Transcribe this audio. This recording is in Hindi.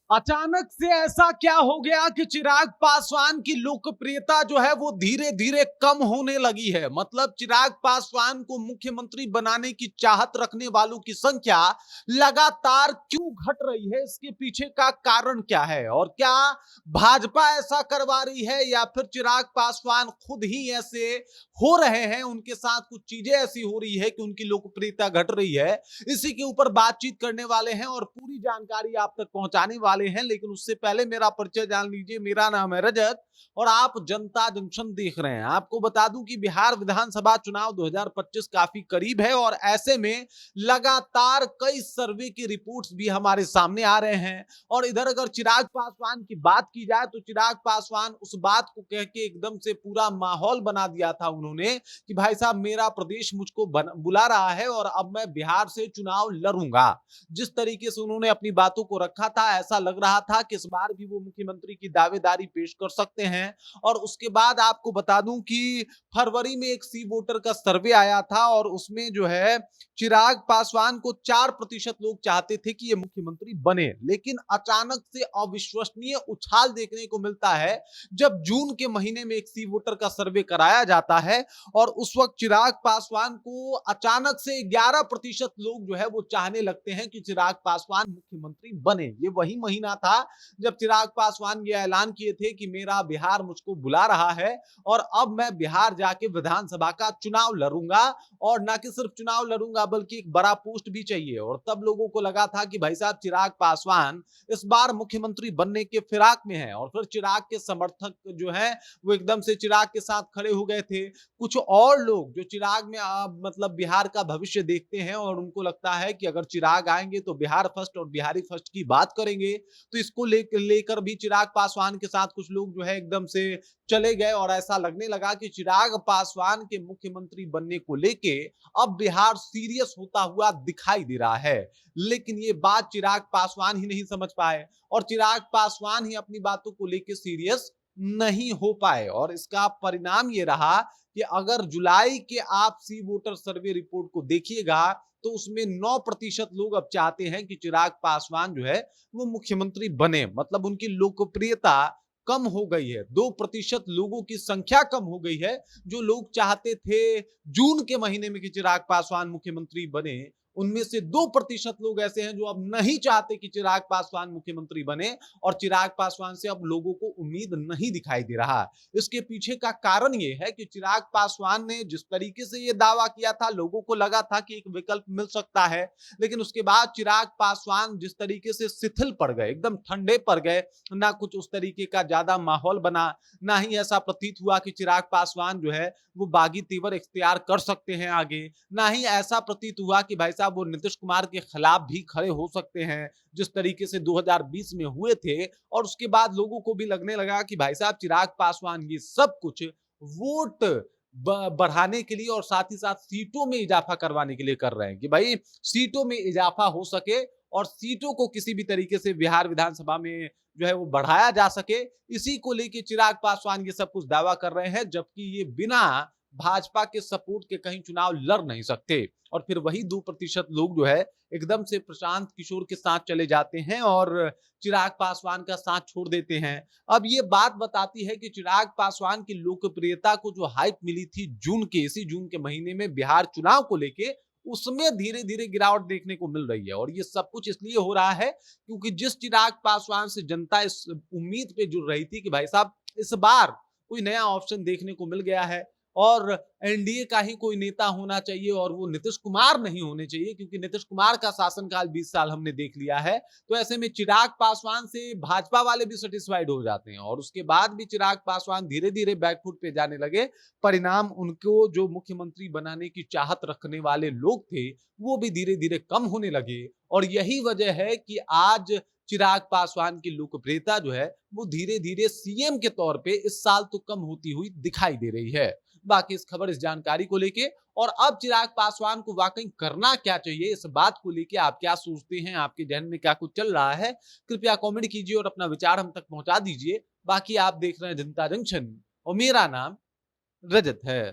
अचानक से ऐसा क्या हो गया कि चिराग पासवान की लोकप्रियता जो है वो धीरे धीरे कम होने लगी है। मतलब चिराग पासवान को मुख्यमंत्री बनाने की चाहत रखने वालों की संख्या लगातार क्यों घट रही है, इसके पीछे का कारण क्या है? और क्या भाजपा ऐसा करवा रही है या फिर चिराग पासवान खुद ही ऐसे हो रहे हैं, उनके साथ कुछ चीजें ऐसी हो रही है कि उनकी लोकप्रियता घट रही है? इसी के ऊपर बातचीत करने वाले हैं और पूरी जानकारी आप तक पहुंचाने वाले हैं। लेकिन उससे पहले मेरा परिचय जान लीजिए। मेरा नाम है रजत और आप जनता जंक्शन देख रहे हैं। आपको बता दूं कि बिहार विधानसभा चुनाव 2025 काफी करीब है और ऐसे में लगातार कई सर्वे की रिपोर्ट्स भी हमारे सामने आ रहे हैं। और इधर अगर चिराग पासवान की बात की जाए तो चिराग पासवान उस बात को कह के एकदम से पूरा माहौल बना दिया था उन्होंने कि भाई साहब मेरा प्रदेश मुझको बुला रहा है और अब मैं बिहार से चुनाव लड़ूंगा। जिस तरीके से उन्होंने अपनी बातों को रखा था, ऐसा लग रहा था कि इस बार भी वो मुख्यमंत्री की दावेदारी पेश कर सकते हैं। और उसके बाद आपको बता दूं कि फरवरी में एक सी वोटर का सर्वे आया था और उसमें जो है चिराग पासवान को 4% लोग चाहते थे कि ये मुख्यमंत्री बने। लेकिन अचानक से अविश्वसनीय उछाल देखने को मिलता है जब जून के महीने में एक सी वोटर का सर्वे कराया जाता है और उस वक्त चिराग पासवान को अचानक से 11% लोग जो है वो चाहने लगते हैं कि चिराग पासवान मुख्यमंत्री बने। ये वही महीना था जब चिराग पासवान ये ऐलान किए थे कि मेरा बिहार मुझको बुला रहा है और अब मैं बिहार जाके विधानसभा का चुनाव लड़ूंगा। और ना कि सिर्फ चुनाव लड़ूंगा बल्कि एक बड़ा पोस्ट भी चाहिए। और तब लोगों को लगा था कि भाई साहब चिराग पासवान इस बार मुख्यमंत्री बनने के फिराक में है। और फिर चिराग के समर्थक जो है वो एकदम से चिराग के साथ खड़े हो गए थे। कुछ और लोग जो चिराग में मतलब बिहार का भविष्य देखते हैं और उनको लगता है कि अगर चिराग आएंगे तो बिहार फर्स्ट और बिहारी फर्स्ट की बात करेंगे, तो इसको लेकर भी चिराग पासवान के साथ कुछ लोग जो है एकदम से चले गए। और ऐसा लगने लगा कि चिराग पासवान के मुख्यमंत्री बनने को लेके अब बिहार सीरियस होता हुआ दिखाई दे रहा है। लेकिन ये बात चिराग पासवान ही नहीं समझ पाए और चिराग पासवान ही अपनी बातों को लेकर सीरियस नहीं हो पाए। और इसका परिणाम ये रहा कि अगर जुलाई के आप सी वोटर सर्वे रिपोर्ट को देखिएगा तो उसमें 9% लोग अब चाहते हैं कि चिराग पासवान जो है वो मुख्यमंत्री बने। मतलब उनकी लोकप्रियता कम हो गई है। 2% लोगों की संख्या कम हो गई है जो लोग चाहते थे जून के महीने में कि चिराग पासवान मुख्यमंत्री बने। उनमें से 2% लोग ऐसे हैं जो अब नहीं चाहते कि चिराग पासवान मुख्यमंत्री बने और चिराग पासवान से अब लोगों को उम्मीद नहीं दिखाई दे रहा। इसके पीछे का कारण ये है कि चिराग पासवान ने जिस तरीके से ये दावा किया था, लोगों को लगा था कि एक विकल्प मिल सकता है। लेकिन उसके बाद चिराग पासवान जिस तरीके से शिथिल पड़ गए, एकदम ठंडे पड़ गए, ना कुछ उस तरीके का ज्यादा माहौल बना, ना ही ऐसा प्रतीत हुआ कि चिराग पासवान जो है वो बागी तेवर इख्तियार कर सकते हैं आगे, ना ही ऐसा प्रतीत हुआ कि भाई साहब वो नीतीश कुमार के खिलाफ भी खड़े हो सकते हैं जिस तरीके से 2020 में हुए थे। और उसके बाद लोगों को भी लगने लगा कि भाई साहब चिराग पासवान ये सब कुछ वोट बढ़ाने के लिए और साथ ही साथ सीटों में इजाफा करवाने के लिए कर रहे हैं कि भाई सीटों में इजाफा हो सके और सीटों को किसी भी तरीके से बिहार विधानसभा में जो है वो बढ़ाया जा सके। इसी को लेके चिराग पासवान ये सब कुछ दावा कर रहे हैं, जबकि ये बिना भाजपा के सपोर्ट के कहीं चुनाव लड़ नहीं सकते। और फिर वही 2% लोग जो है एकदम से प्रशांत किशोर के साथ चले जाते हैं और चिराग पासवान का साथ छोड़ देते हैं। अब ये बात बताती है कि चिराग पासवान की लोकप्रियता को जो हाइप मिली थी इसी जून के महीने में बिहार चुनाव को लेके, उसमें धीरे धीरे गिरावट देखने को मिल रही है। और ये सब कुछ इसलिए हो रहा है क्योंकि जिस चिराग पासवान से जनता इस उम्मीद पे जुड़ रही थी कि भाई साहब इस बार कोई नया ऑप्शन देखने को मिल गया है और एनडीए का ही कोई नेता होना चाहिए और वो नीतीश कुमार नहीं होने चाहिए, क्योंकि नीतीश कुमार का शासनकाल 20 साल हमने देख लिया है। तो ऐसे में चिराग पासवान से भाजपा वाले भी सेटिस्फाइड हो जाते हैं और उसके बाद भी चिराग पासवान धीरे धीरे बैकफुट पे जाने लगे। परिणाम उनको जो मुख्यमंत्री बनाने की चाहत रखने वाले लोग थे वो भी धीरे धीरे कम होने लगे। और यही वजह है कि आज चिराग पासवान की लोकप्रियता जो है वो धीरे धीरे सीएम के तौर पे इस साल तो कम होती हुई दिखाई दे रही है। बाकी इस खबर, इस जानकारी को लेके और अब चिराग पासवान को वाकई करना क्या चाहिए, इस बात को लेके आप क्या सोचते हैं, आपके जहन में क्या कुछ चल रहा है, कृपया कमेंट कीजिए और अपना विचार हम तक पहुंचा दीजिए। बाकी आप देख रहे हैं जनता जंक्शन और मेरा नाम रजत है।